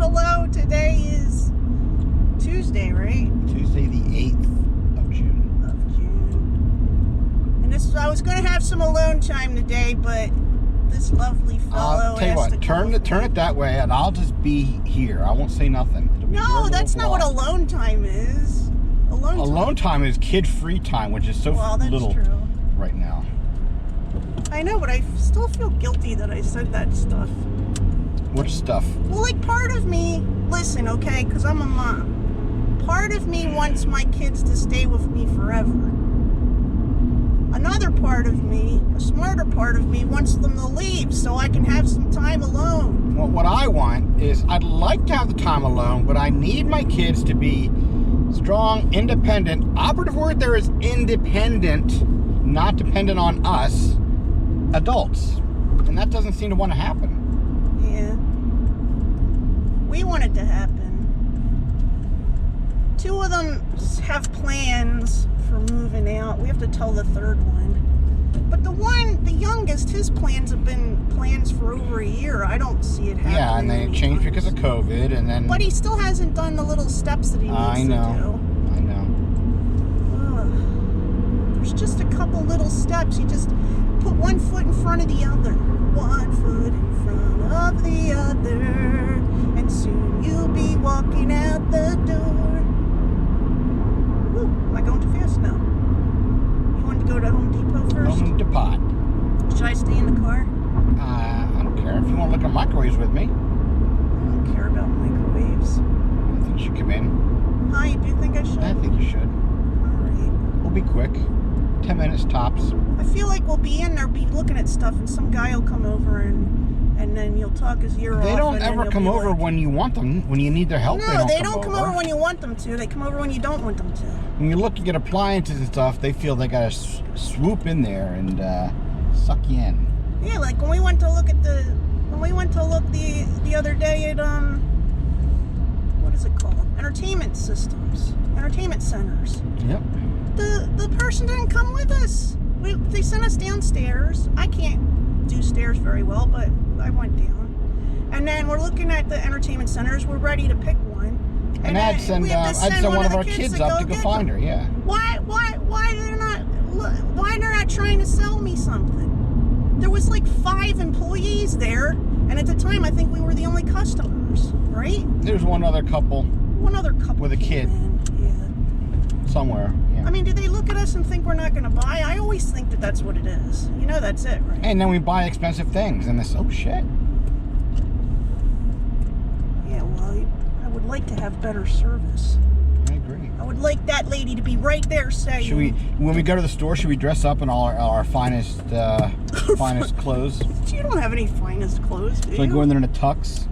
hello. Today is Tuesday, right? Tuesday the 8th of June. And I was going to have some alone time today, but this lovely fellow tell you asked what, to come with turn me. it that way, and I'll just be here. I won't say nothing. It'll be your No, little that's not vlog. what alone time is. Alone time is kid-free time, which is so little true. right now. I know, but I still feel guilty that I said that stuff. What stuff? Well, like, part of me, listen, okay, because I'm a mom. Part of me wants my kids to stay with me forever. Another part of me, a smarter part of me, wants them to leave so I can have some time alone. Well, what I want is I'd like to have the time alone, but I need my kids to be strong, independent. Operative word there is independent, not dependent on us adults. And that doesn't seem to want to happen. Yeah. We want it to happen. Two of them have plans for moving out. We have to tell the third one. But the youngest, his plans have been plans for over a year. I don't see it happening. Yeah, and they changed because of COVID, and then... But he still hasn't done the little steps that he needs to do. I know. There's just a couple little steps. You just put one foot in front of the other. One foot in front of the other. And soon you'll be walking out the door. Woo, am I going too fast now? You want to go to Home Depot first? Home Depot. Should I stay in the car? I don't care. If you want to look at microwaves with me. I don't care about microwaves. I think you should come in. Huh, you do think I should? I think you should. Alright. We'll be quick. 10 minutes tops. I feel like we'll be in there, be looking at stuff, and some guy will come over and then you'll talk his ear off. They don't and ever then come you'll be over like, when you want them. When you need their help, no, they don't come over when you want them to. They come over when you don't want them to. When you look to get appliances and stuff, they feel they gotta swoop in there and suck you in. Yeah, like when we went to look the other day at what is it called? Entertainment systems, entertainment centers. Yep. The person didn't come with us. They sent us downstairs. I can't do stairs very well, but I went down. And then we're looking at the entertainment centers. We're ready to pick one. And I'd send one of our kids up to go find her. Yeah. Why they're not trying to sell me something? There was like 5 employees there, and at the time I think we were the only customers, right? There's one other couple. One other couple with a kid. Yeah. Somewhere. Yeah. I mean, do they look at us and think we're not going to buy? I always think that that's what it is. You know, that's it, right? And then we buy expensive things, and this, oh shit. Yeah, well, I would like to have better service. I agree. I would like that lady to be right there saying... Should we, when we go to the store, should we dress up in all our finest finest clothes? You don't have any finest clothes, do you? So I go in there in a tux?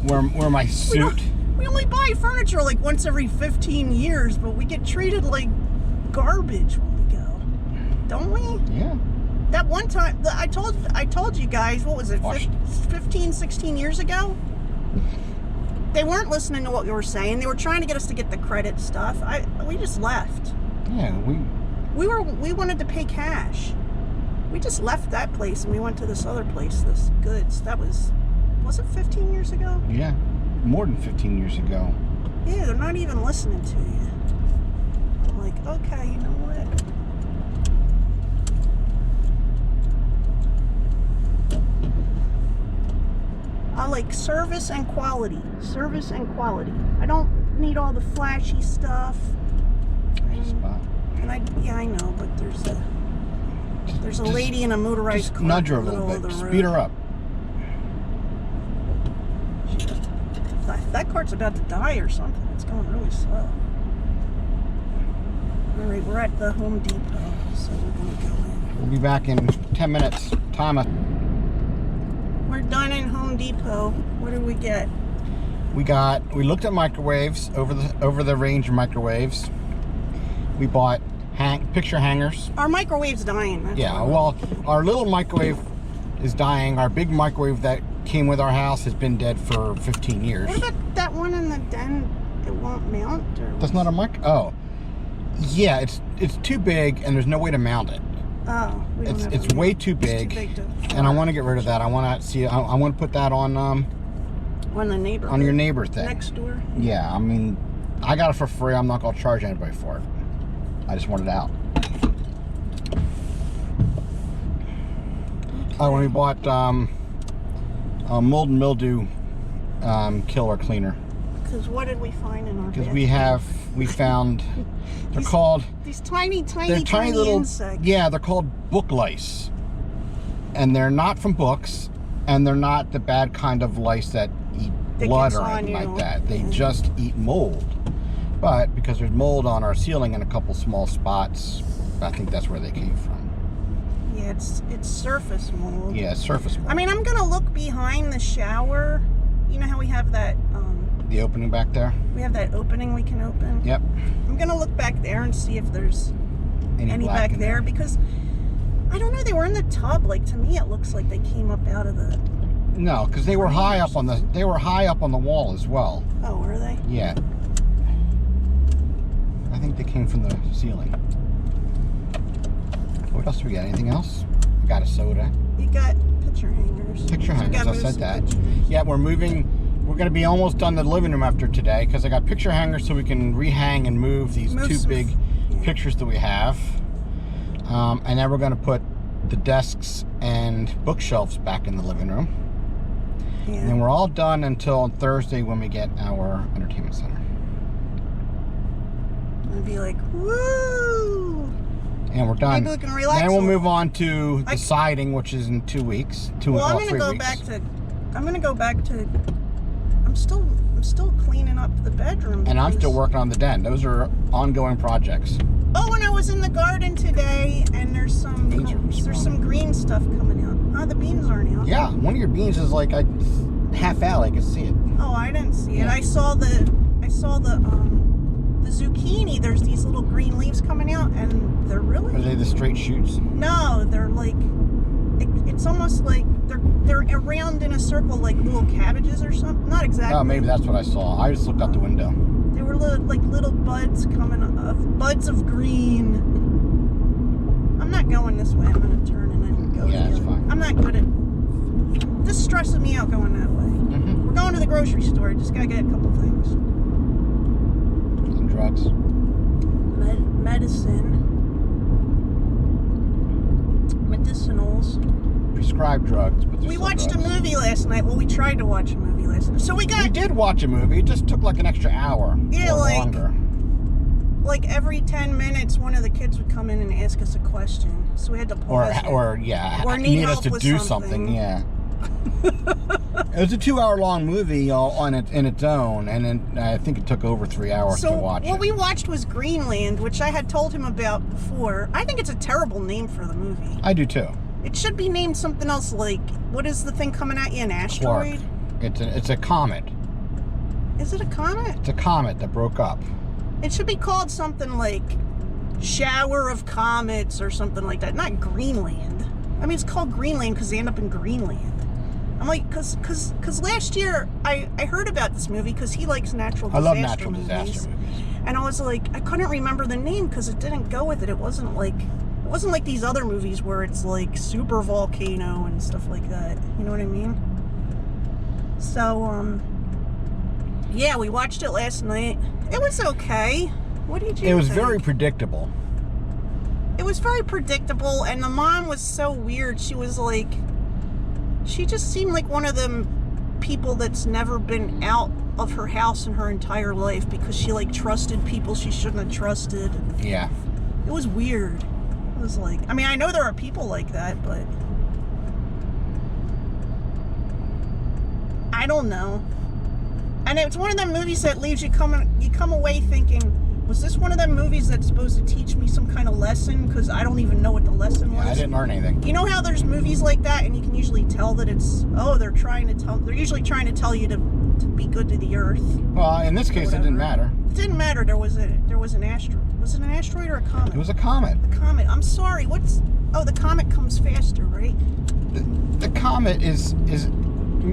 wear my suit? We only buy furniture like once every 15 years, but we get treated like garbage when we go. Don't we? Yeah. That one time, I told you guys, what was it, 15, 16 years ago? They weren't listening to what we were saying. They were trying to get us to get the credit stuff. We just left. Yeah, we wanted to pay cash. We just left that place and we went to this other place, this Goods. That was it 15 years ago? Yeah, more than 15 years ago. Yeah, they're not even listening to you. I'm like, okay, you know what? I like service and quality. Service and quality. I don't need all the flashy stuff. And I know, but there's a lady in a motorized car. Nudge her a little bit. Speed her up. That cart's about to die or something. It's going really slow. All right, we're at the Home Depot, so we're going to go in. We'll be back in 10 minutes. Timer. We're done in Home Depot. What did we get? We looked at microwaves, over the range of microwaves. We bought picture hangers. Our microwave's dying. Yeah, well, our little microwave is dying. Our big microwave that came with our house has been dead for 15 years. What about that one in the den? It won't mount? Or that's not a mic. Oh, yeah, it's too big and there's no way to mount it. Oh, it's way too big, and I want to get rid of that. I want to put that on On the neighbor. On your neighbor thing. Next door. Yeah, I mean, I got it for free. I'm not going to charge anybody for it. I just want it out. When we bought mold and mildew killer cleaner. Because what did we find in our Because we found, they're called... These tiny little insects. Yeah, they're called book lice. And they're not from books, and they're not the bad kind of lice that eat blood or anything like that. They just eat mold. But because there's mold on our ceiling in a couple small spots, I think that's where they came from. Yeah, it's surface mold. Yeah, surface mold. I mean, I'm gonna look behind the shower. You know how we have that the opening back there? We have that opening we can open. Yep. I'm gonna look back there and see if there's any back there because I don't know, they were in the tub. Like, to me it looks like they came up out of the... No, because they were high up on the wall as well. Oh, were they? Yeah. I think they came from the ceiling. What else do we got? Anything else? We got a soda. You got picture hangers. Picture hangers, I said that. Pictures. Yeah, we're moving. We're going to be almost done the living room after today because I got picture hangers so we can rehang and move these two big pictures that we have. And then we're going to put the desks and bookshelves back in the living room. Yeah. And then we're all done until Thursday when we get our entertainment center. I'd be like, woo! And we're done. Maybe we can relax. Then we'll move on to the siding, which is in 2 weeks. I'm gonna go back to. I'm still cleaning up the bedroom. And I'm still working on the den. Those are ongoing projects. Oh, and I was in the garden today, and there's some green stuff coming out. Oh, the beans aren't out. Yeah, one of your beans is like a half out. I can see it. Oh, I didn't see it. I saw the zucchini. There's these little green leaves coming out, and they're really... Are they the straight shoots? No, they're like... It's almost like they're around in a circle like little cabbages or something. Not exactly. Oh, maybe that's what I saw. I just looked out the window. They were little buds coming up. Buds of green. I'm not going this way. I'm going to turn and then go. Yeah, it's fine. I'm not good at... This stresses me out going that way. Mm-hmm. We're going to the grocery store. Just got to get a couple things. And drugs. Medicine. Medicinals. Prescribed drugs. But We watched a movie last night. Well, we tried to watch a movie last night. So we did watch a movie. It just took like an extra hour. Yeah, or longer. Like every 10 minutes, one of the kids would come in and ask us a question. So we had to pause. Or need us to do something. Yeah. It was a 2-hour-long movie on in its own, and then I think it took over 3 hours to watch. What we watched was Greenland, which I had told him about before. I think it's a terrible name for the movie. I do too. It should be named something else, like, what is the thing coming at you? An asteroid? Clark. It's a comet. Is it a comet? It's a comet that broke up. It should be called something like Shower of Comets or something like that. Not Greenland. I mean, it's called Greenland because they end up in Greenland. I'm like, because last year I heard about this movie because he likes natural disaster movies. I love natural disaster movies. And I was like, I couldn't remember the name because it didn't go with it. It wasn't like these other movies where it's like super volcano and stuff like that. You know what I mean? So, yeah, we watched it last night. It was okay. What did you think? It was very predictable. It was very predictable, and the mom was so weird. She was like... She just seemed like one of them people that's never been out of her house in her entire life because she, like, trusted people she shouldn't have trusted. Yeah. It was weird. It was like... I mean, I know there are people like that, but... I don't know. And it's one of them movies that leaves you come away thinking... Was this one of them movies that's supposed to teach me some kind of lesson? Because I don't even know what the lesson was. I didn't learn anything. You know how there's movies like that, and you can usually tell that it's they're usually trying to tell you to be good to the earth. Well, in this case, it didn't matter. It didn't matter. There was an asteroid. Was it an asteroid or a comet? It was a comet. A comet. I'm sorry. The comet comes faster, right? The comet is.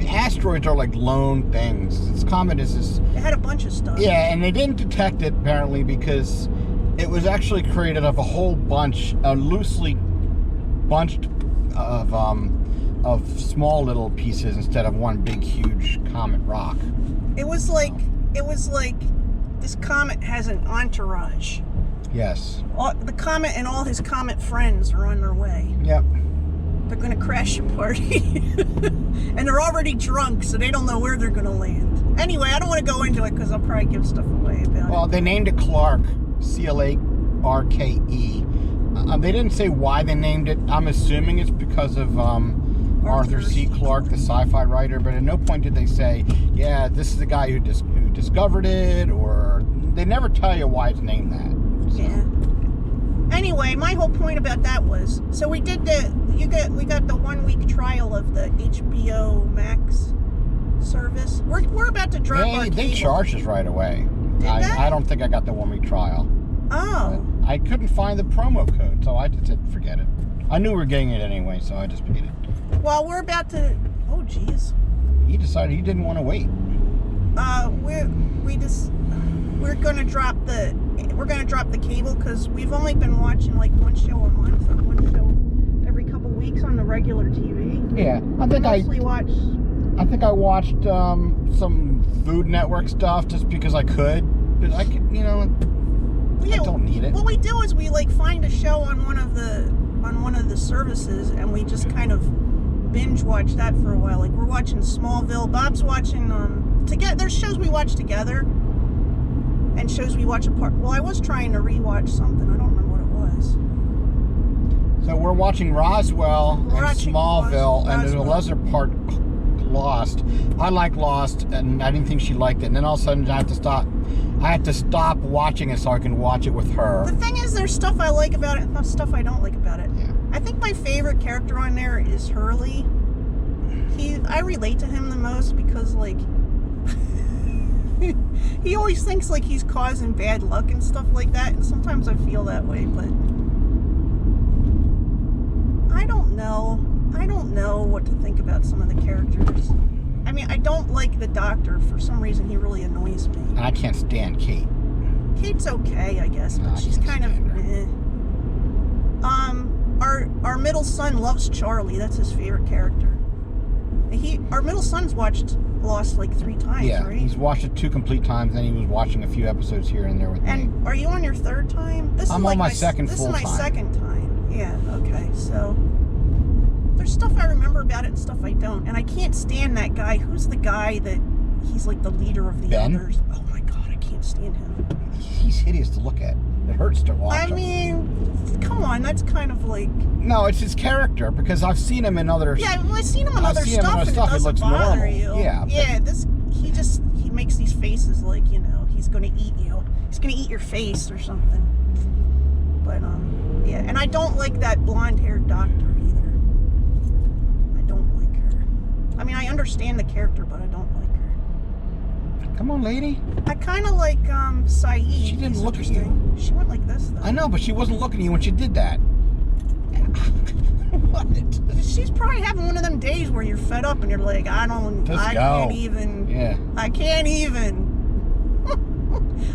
Asteroids are like lone things. This comet is this... It had a bunch of stuff. Yeah, and they didn't detect it apparently because it was actually created of a whole bunch, loosely bunched of of small little pieces instead of one big huge comet rock. It was like this comet has an entourage. Yes. The comet and all his comet friends are on their way. Yep. They're going to crash your party. And they're already drunk, so they don't know where they're going to land. Anyway, I don't want to go into it because I'll probably give stuff away about it. Well, they named it Clarke, C-L-A-R-K-E. They didn't say why they named it. I'm assuming it's because of Arthur C. Clarke, the sci-fi writer, but at no point did they say, yeah, this is the guy who discovered it, or they never tell you why it's named that. So. Yeah. Anyway, my whole point about that was, so we did we got the 1 week trial of the HBO Max service. We're about to drop our cable. They charged us right away. Did they? I don't think I got the 1 week trial. Oh. But I couldn't find the promo code, so I just said forget it. I knew we were getting it anyway, so I just paid it. Well, we're about to. Oh, geez. He decided he didn't want to wait. We're gonna drop the cable because we've only been watching like one show a month or one show every couple weeks on the regular TV. Yeah, I think I watched some Food Network stuff just because I could. But I could, I don't need it. What we do is we like find a show on one of the services and we just kind of binge watch that for a while. Like we're watching Smallville. Bob's watching together. There's shows we watch together and shows we watch apart. Well, I was trying to rewatch something. I don't remember what it was. So we're watching Roswell and Smallville, and there's a lesser part, Lost. I like Lost, and I didn't think she liked it. And then all of a sudden, I had to stop watching it so I can watch it with her. The thing is, there's stuff I like about it and stuff I don't like about it. Yeah. I think my favorite character on there is Hurley. I relate to him the most because, like, he always thinks like he's causing bad luck and stuff like that, and sometimes I feel that way, but I don't know what to think about some of the characters. I mean, I don't like the Doctor. For some reason, he really annoys me. And I can't stand Kate. Kate's okay, I guess, but she's kind of meh. Our middle son loves Charlie. That's his favorite character. Our middle son's watched Lost like 3 times, right? He's watched it 2 complete times, then he was watching a few episodes here and there with me. And are you on your 3rd time? I'm on my second full time. This is my 2nd time. Yeah, okay. So there's stuff I remember about it and stuff I don't. And I can't stand that guy. Who's the guy that he's like the leader of the others? Oh my God, I can't stand him. He's hideous to look at. It hurts to watch him. I mean, come on, that's kind of like... No, it's his character, because I've seen him in other... Yeah, I've seen him in other stuff, and it doesn't bother you. Yeah, he makes these faces like, he's going to eat you. He's going to eat your face or something. But, yeah, and I don't like that blonde-haired doctor either. I don't like her. I mean, I understand the character, but I don't like her. Come on, lady. I kind of like Saeed. She didn't look at you. She went like this, though. I know, but she wasn't looking at you when she did that. What? She's probably having one of them days where you're fed up and you're like, I can't even. Yeah. I can't even.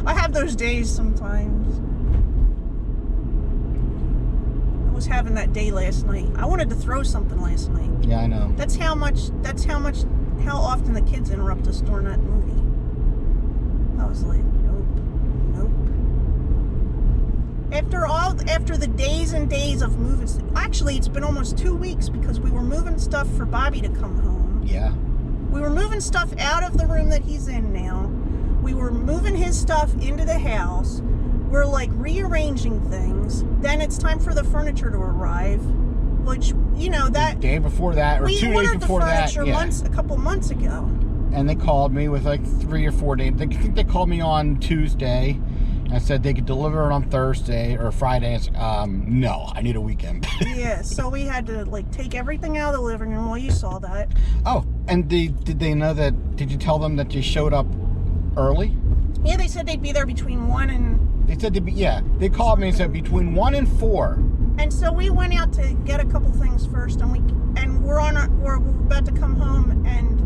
I have those days sometimes. I was having that day last night. I wanted to throw something last night. Yeah, I know. That's how often the kids interrupt us during that movie. I was like, nope. After the days and days of moving, actually it's been almost 2 weeks because we were moving stuff for Bobby to come home. Yeah. We were moving stuff out of the room that he's in now. We were moving his stuff into the house. We're like rearranging things. Then it's time for the furniture to arrive, which, that... The day before that, or 2 days before that. We ordered the furniture a couple months ago. And they called me with like 3 or 4 days. I think they called me on Tuesday and said they could deliver it on Thursday or Friday. It's no, I need a weekend. Yeah, so we had to like take everything out of the living room. Well, you saw that. Oh, and did they know that? Did you tell them that you showed up early? Yeah, they said they'd be there between 1 and... They said they'd be, yeah. They called me and said between 1 and 4. And so we went out to get a couple things first, and we're about to come home, and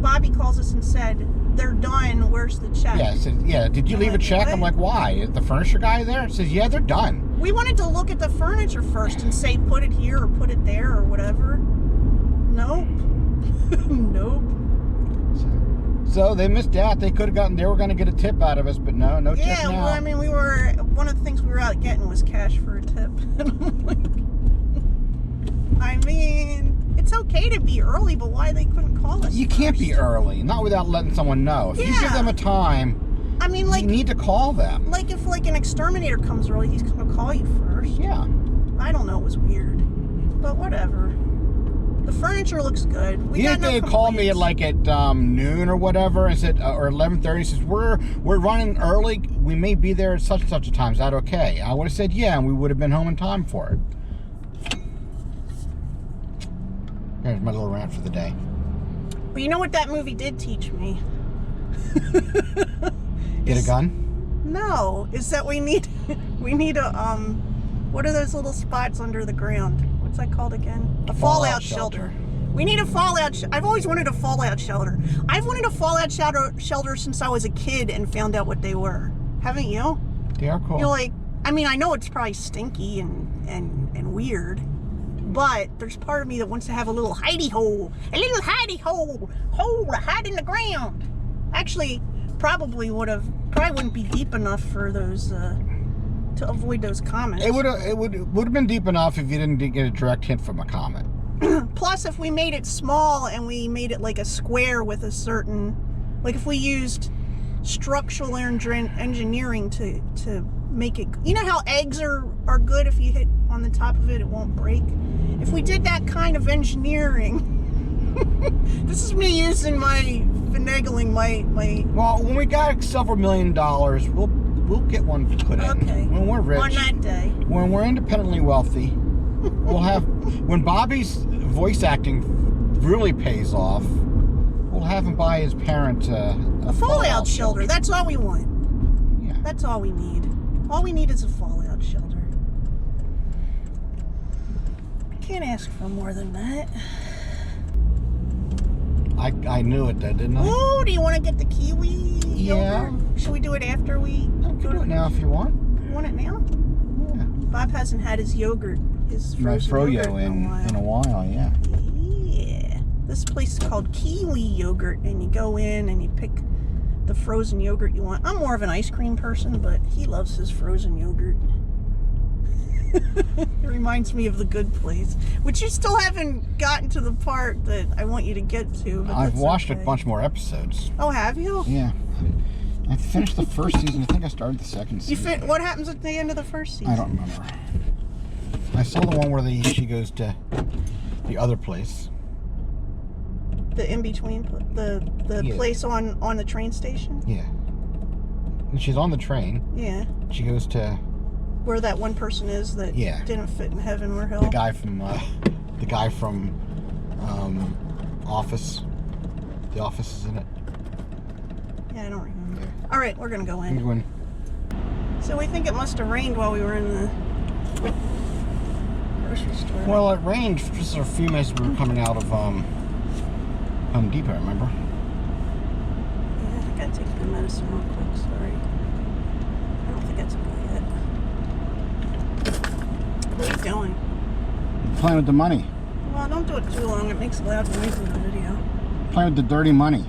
Bobby calls us and said, they're done, where's the check? Yeah, I said, yeah, did you leave a check? What? I'm like, why? Is the furniture guy there? It says, yeah, they're done. We wanted to look at the furniture first and say, put it here or put it there or whatever. Nope. Nope. So they missed out. They could have gotten. They were going to get a tip out of us, but no tip now. Well, I mean, one of the things we were out getting was cash for a tip. I mean, it's okay to be early, but why they couldn't call us? You can't be early, not without letting someone know. If you give them a time, I mean, like, you need to call them. Like if an exterminator comes early, he's gonna call you first. Yeah. I don't know. It was weird, but whatever. The furniture looks good. They called me at noon or whatever and said, or 11:30. Says we're running early. We may be there at such and such a time. Is that okay? I would have said yeah, and we would have been home in time for it. There's my little rant for the day. But you know what that movie did teach me? Get a gun? No, is that we need a what are those little spots under the ground? What's that called again? A fallout shelter. We need a fallout. I've always wanted a fallout shelter. I've wanted a fallout shelter since I was a kid and found out what they were. Haven't you? They are cool. You're like, I mean, I know it's probably stinky and weird, but there's part of me that wants to have a little hidey hole, hole to hide in the ground. Actually, probably wouldn't be deep enough for those to avoid those comets. It would have been deep enough if you didn't get a direct hit from a comet. Plus, if we made it small and we made it like a square with a certain, like if we used structural engineering to make it, you know how eggs are good, if you hit on the top of it, it won't break. If we did that kind of engineering, this is me using my finagling my. Well, when we got several $1 million, we'll get one put in. Okay. When we're rich. On that day. When we're independently wealthy, we'll have. When Bobby's voice acting really pays off, we'll have him buy his parent a fallout shelter. That's all we want. Yeah. That's all we need. All we need is a fallout shelter. Can't ask for more than that. I knew it, though, didn't I? Oh, do you want to get the kiwi Yeah. yogurt? Should we do it after we Go to it now if you want. You want it now? Yeah. Bob hasn't had his yogurt, his frozen yogurt in a while, yeah. Yeah. This place is called Kiwi Yogurt, and you go in and you pick the frozen yogurt you want. I'm more of an ice cream person, but he loves his frozen yogurt. It reminds me of The Good Place, which you still haven't gotten to the part that I want you to get to. But I've watched a bunch more episodes. Oh, have you? Yeah. I finished the first season. I think I started the second season. What happens at the end of the first season? I don't remember. I saw the one where she goes to the other place. The in-between, the place on the train station? Yeah. And she's on the train. Yeah. She goes to... Where that one person is that didn't fit in heaven or hell. The guy from Office. The Office is in it. Yeah, I don't remember. Yeah. All right, we're gonna go in. You're going. So we think it must have rained while we were in the grocery store. Well, it rained just a few minutes. We were coming out of Home Depot. Remember? Yeah, I gotta take your medicine real quick. Sorry. I don't think that's a good yet. Where are you going? Playing with the money. Well, don't do it too long. It makes loud noise in the video. Playing with the dirty money.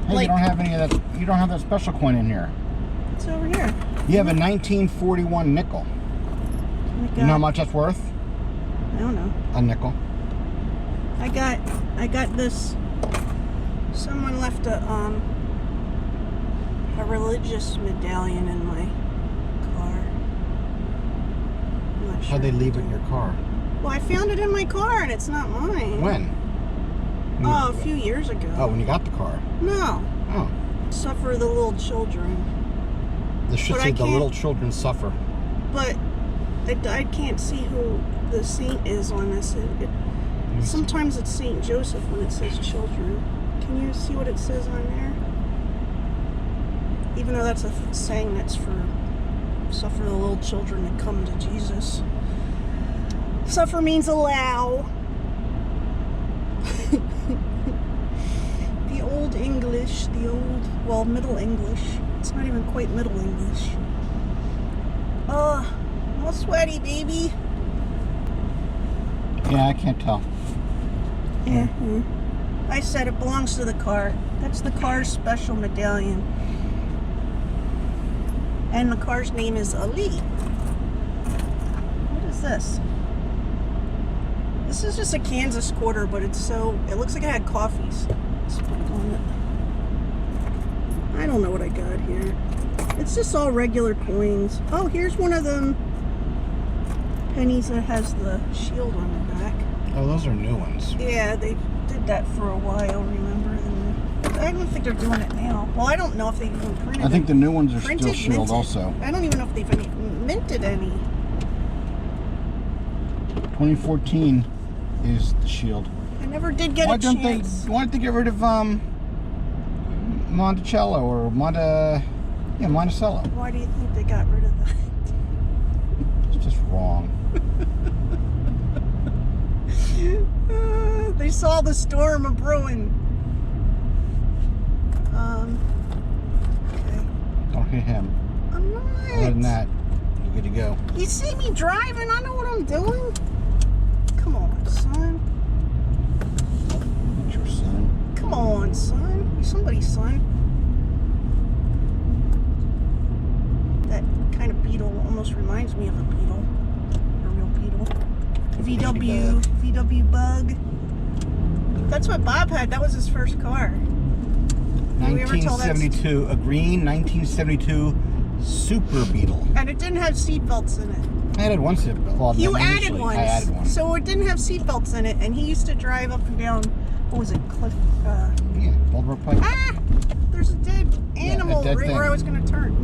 Hey, Like, you don't have any of that. You don't have that special coin in here. It's over here. You have a 1941 nickel. You know how much that's worth? I don't know. A nickel. I got this. Someone left a religious medallion in my car. I'm not sure. How'd they leave it in your car? Well, I found it in my car and it's not mine. When? Oh, a few years ago. Oh, when you got the car? No. Oh. Suffer the little children. This should say the little children suffer. But I can't see who the saint is on this. Sometimes it's Saint Joseph when it says children. Can you see what it says on there? Even though that's a saying that's for suffer the little children to come to Jesus. Suffer means allow. The old English, Middle English. It's not even quite Middle English. All sweaty, baby. Yeah, I can't tell. here. I said it belongs to the car. That's the car's special medallion. And the car's name is Ali. What is this? This is just a Kansas quarter, but it looks like it had coffees. Let's put it on it. I don't know what I got here. It's just all regular coins. Oh, here's one of them pennies that has the shield on the back. Oh, those are new ones. Yeah, they did that for a while, remember? And I don't think they're doing it now. Well, I don't know if they even printed I think the new ones are printed, still shield minted. also. I don't even know if they've minted any. 2014 is the shield. I never did get a chance. Why don't they get rid of Monticello or Monticello? Why do you think they got rid of that? It's just wrong. They saw the storm a brewing. Okay. Don't hit him. I'm not. Other than that, you're good to go. You see me driving? I know what I'm doing. Come on, son. Not your son. Come on, son. You're somebody's son. That kind of beetle almost reminds me of a beetle. A real beetle. VW bug. That's what Bob had. That was his first car. 1972, a green 1972 Super Beetle. And it didn't have seat belts in it. I added one seat belt. Well, You initially, added one. I added one. So it didn't have seat belts in it, and he used to drive up and down. What was it? Cliff. Yeah, Baltimore Pike. Ah! There's a dead animal dead right thing. where I was going to turn.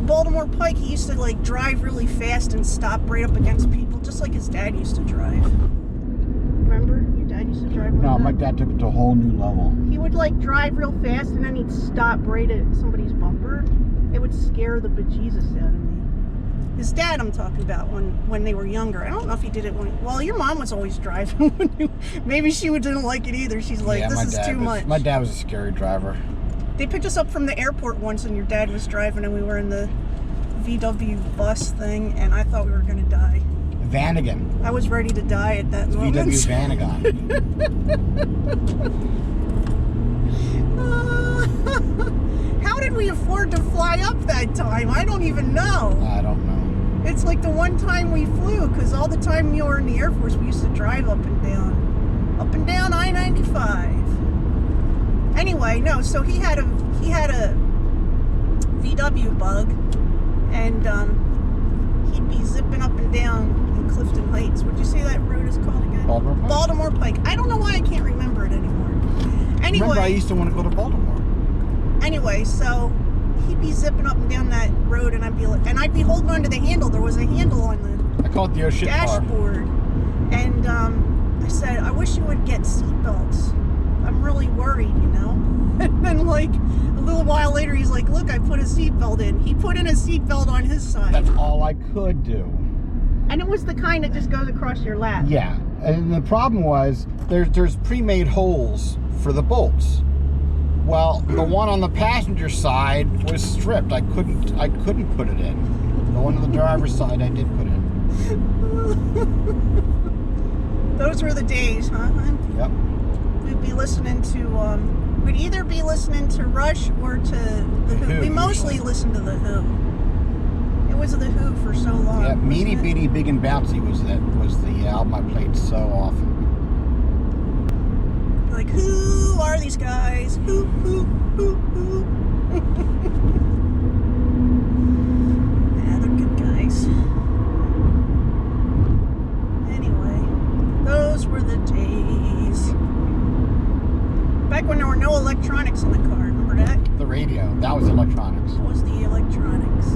Baltimore Pike, he used to like drive really fast and stop right up against people, just like his dad used to drive. Remember? Your dad used to drive like No, that? my dad took it to a whole new level. He would like drive real fast and then he'd stop right at somebody's bumper. It would scare the bejesus out of me. His dad, I'm talking about, when they were younger. I don't know if he did it well, your mom was always driving when maybe she didn't like it either. She's like, Yeah, this is too much. My dad was a scary driver. They picked us up from the airport once and your dad was driving and we were in the VW bus thing and I thought we were going to die. Vanagon. I was ready to die at that moment. VW Vanagon. How did we afford to fly up that time? I don't even know. I don't know. It's like the one time we flew, because all the time you were in the Air Force, we used to drive up and down I-95. Anyway, no, so he had a VW bug, and he'd be zipping up and down in Clifton Heights. Would you say that road is called again? Baltimore Pike. Baltimore Pike. I don't know why I can't remember it anymore. Anyway. Remember, I used to want to go to Baltimore. Anyway, so he'd be zipping up and down that road, and I'd be holding onto the handle. There was a handle on the I call it the oh shit car. dashboard, and I said, I wish you would get seatbelts. I'm really worried, you know. And then, like a little while later, he's like, "Look, I put a seatbelt in." He put in a seatbelt on his side. That's all I could do. And it was the kind that just goes across your lap. Yeah, and the problem was there's pre-made holes for the bolts. Well, the one on the passenger side was stripped. I couldn't put it in. The one on the driver's side I did put in. Those were the days, huh? Yep. We'd be listening to we'd either be listening to Rush or to the Who. We mostly listened to the Who. It was the Who for so long. Yeah, Meanie Beanie Big and Bouncy was the album I played so often. Like, who are these guys? Who? Yeah, they're good guys. Anyway, those were the days. Back when there were no electronics in the car, remember that? The radio, that was electronics. That was the electronics.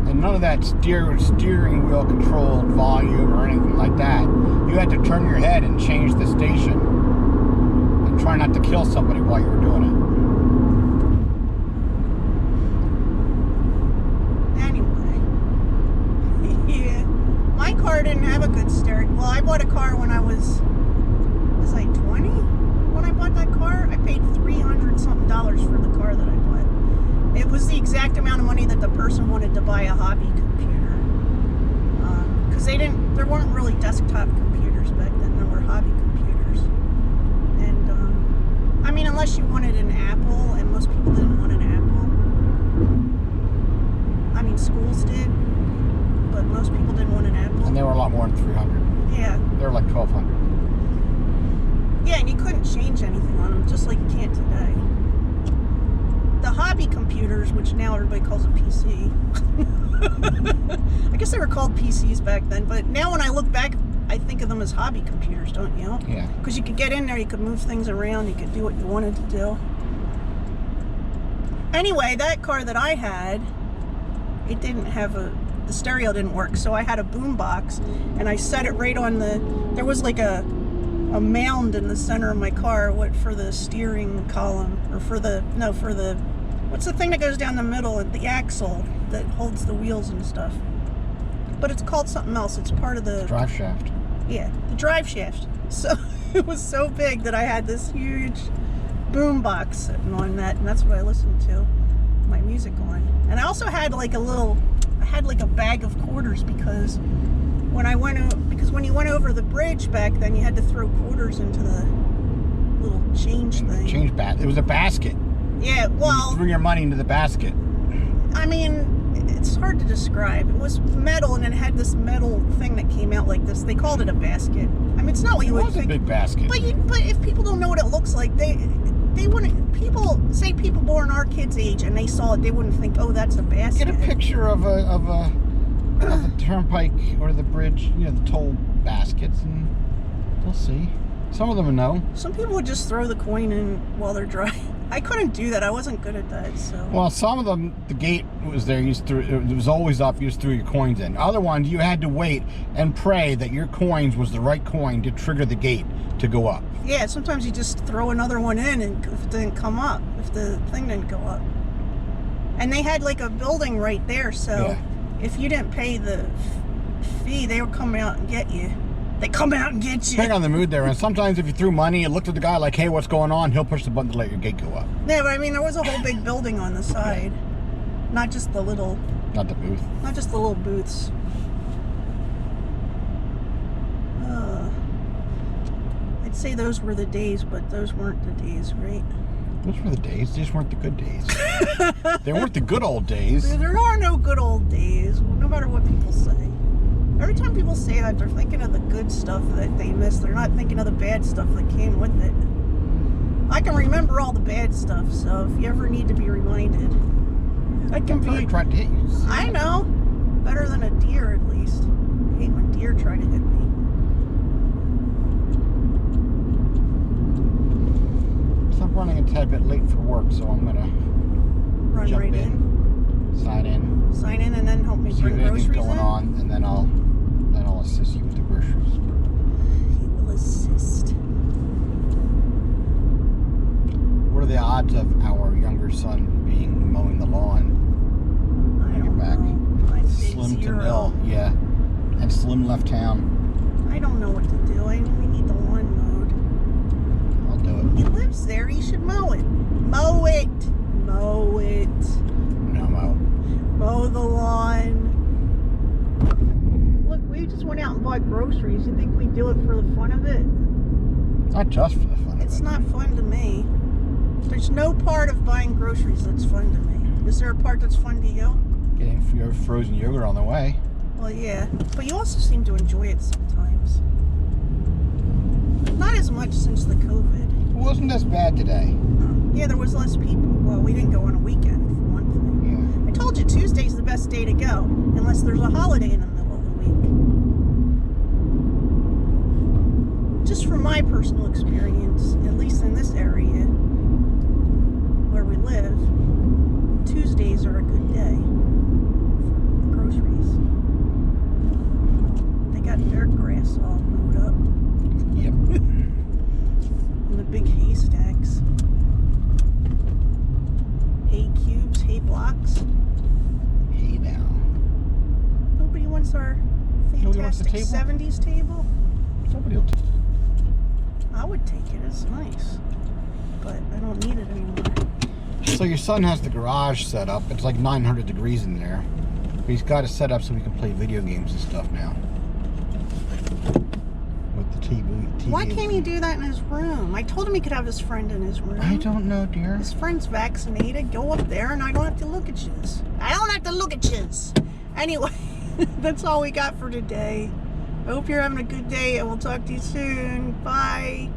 And none of that steering wheel controlled volume or anything like that. You had to turn your head and change the station and try not to kill somebody while you were doing it. Anyway. Yeah. My car didn't have a good stereo. Well, I bought a car when I was I 20? When I bought that car, I paid $300-something for the car that I bought. It was the exact amount of money that the person wanted to buy a hobby computer. because there weren't really desktop computers back then. There were hobby computers. And, I mean, unless you wanted an Apple, and most people didn't want an Apple. I mean, schools did, but most people didn't want an Apple. And they were a lot more than 300. Yeah. They were like 1,200. Yeah, and you couldn't change anything on them, just like you can't today. The hobby computers, which now everybody calls a PC. I guess they were called PCs back then, but now when I look back, I think of them as hobby computers, don't you? Yeah. Because you could get in there, you could move things around, you could do what you wanted to do. Anyway, that car that I had, it didn't have the stereo didn't work, so I had a boom box, and I set it right on there was like a mound in the center of my car, for the steering column, or for the what's the thing that goes down the middle, the axle that holds the wheels and stuff. But it's called something else. It's part of the drive shaft. Yeah, the drive shaft. So it was so big that I had this huge boom box sitting on that, and that's what I listened to my music on. And I also had like a bag of quarters, because when you went over the bridge back then, you had to throw quarters into the little change thing. It was a basket. Yeah, well, you threw your money into the basket. I mean, it's hard to describe. It was metal, and it had this metal thing that came out like this. They called it a basket. I mean, it's not what you would think. It was a big basket. But if people don't know what it looks like, they wouldn't. People born our kids' age, and they saw it, they wouldn't think, oh, that's a basket. Get a picture of a turnpike or the bridge, the toll baskets, and they'll see. Some of them know. Some people would just throw the coin in while they're driving. I couldn't do that. I wasn't good at that. So. Well, some of them, the gate was there. It was always up. You just threw your coins in. Other ones, you had to wait and pray that your coins was the right coin to trigger the gate to go up. Yeah, sometimes you just throw another one in, and if it didn't come up, if the thing didn't go up. And they had like a building right there, so if you didn't pay the fee, they would come out and get you. They come out and get you. Depending on the mood there, and sometimes if you threw money, you looked at the guy like, hey, what's going on? He'll push the button to let your gate go up. Yeah, but I mean, there was a whole big building on the side. Not just the little... Not the booth. Not just the little booths. I'd say those were the days, but those weren't the days, right? Those were the days. These weren't the good days. They weren't the good old days. There are no good old days, no matter what people say. Every time people say that, they're thinking of the good stuff that they missed. They're not thinking of the bad stuff that came with it. I can remember all the bad stuff, so if you ever need to be reminded, I can be... tried to hit you. I know. Better than a deer, at least. I hate when deer try to hit me. So I'm running a tad bit late for work, so I'm gonna run right in. Sign in, and then help me bring groceries in. Going on, and then I'll assist you with the groceries. He will assist. What are the odds of our younger son mowing the lawn? I don't know. I'd say Slim 0. to nil, yeah. And Slim left town. I don't know what to do. We need the lawn mowed. I'll do it. He lives there. He should mow it. Mow it. Mow it. No, mow the lawn. Look, we just went out and bought groceries. You think we do it for the fun of it? Not just for the fun of it. It's not fun to me. There's no part of buying groceries that's fun to me. Is there a part that's fun to you? Getting your frozen yogurt on the way. Well, yeah. But you also seem to enjoy it sometimes. Not as much since the COVID. It wasn't as bad today. Yeah, there was less people. Well, we didn't go on a weekend, for one thing. Yeah. I told you Tuesday's the best day to go, unless there's a holiday in the middle of the week. Just from my personal experience, at least in this area where we live, Tuesdays are a good day for groceries. They got their grass all mowed up. Yep. And the big haystacks. Hay cubes, hay blocks. Hey now. Nobody wants our fantastic 70s table? Somebody will take it. I would take it, it's nice. But I don't need it anymore. So your son has the garage set up. It's like 900 degrees in there. But he's got it set up so we can play video games and stuff now. TV. Why can't he do that in his room? I told him he could have his friend in his room. I don't know, dear. His friend's vaccinated. Go up there and I don't have to look at yous. I don't have to look at yous. Anyway, that's all we got for today. I hope you're having a good day and we'll talk to you soon. Bye.